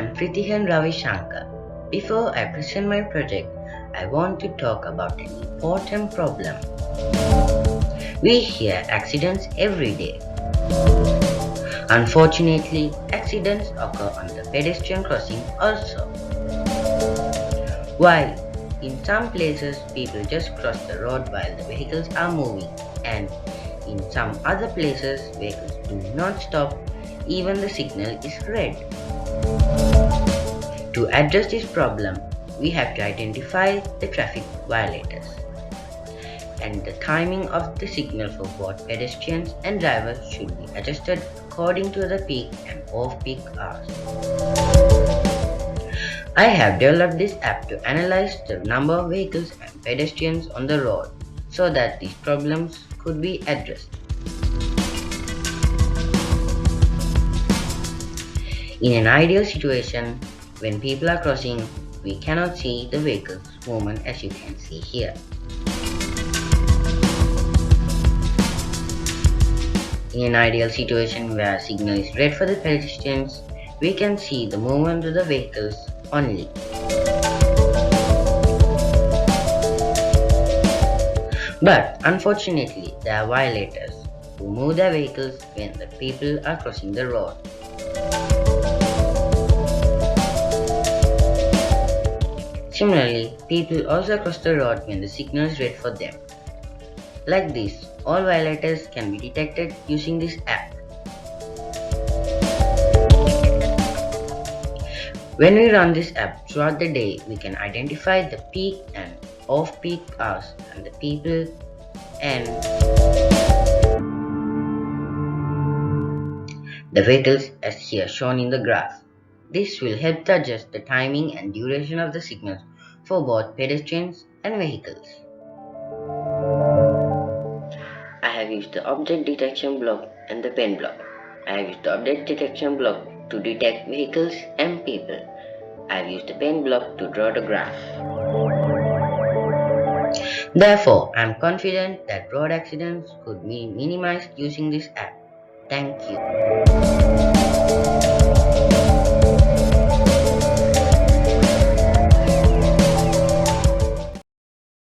I'm Pritihan Ravi Shankar. Before I present my project, I want to talk about an important problem. We hear accidents every day. Unfortunately, accidents occur on the pedestrian crossing also. While in some places people just cross the road while the vehicles are moving, and in some other places vehicles do not stop even the signal is red. To address this problem, we have to identify the traffic violators, and the timing of the signal for both pedestrians and drivers should be adjusted according to the peak and off-peak hours. I have developed this app to analyze the number of vehicles and pedestrians on the road so that these problems could be addressed. In an ideal situation, when people are crossing, we cannot see the vehicle's movement as you can see here. In an ideal situation where signal is red for the pedestrians, we can see the movement of the vehicles only. But unfortunately, there are violators who move their vehicles when the people are crossing the road. Similarly, people also cross the road when the signal is red for them. Like this, all violators can be detected using this app. When we run this app throughout the day, we can identify the peak and off-peak hours and the people and the vehicles as here shown in the graph. This will help to adjust the timing and duration of the signals for both pedestrians and vehicles. I have used the object detection block and the pen block. I have used the object detection block to detect vehicles and people. I have used the pen block to draw the graph. Therefore, I am confident that road accidents could be minimized using this app. Thank you.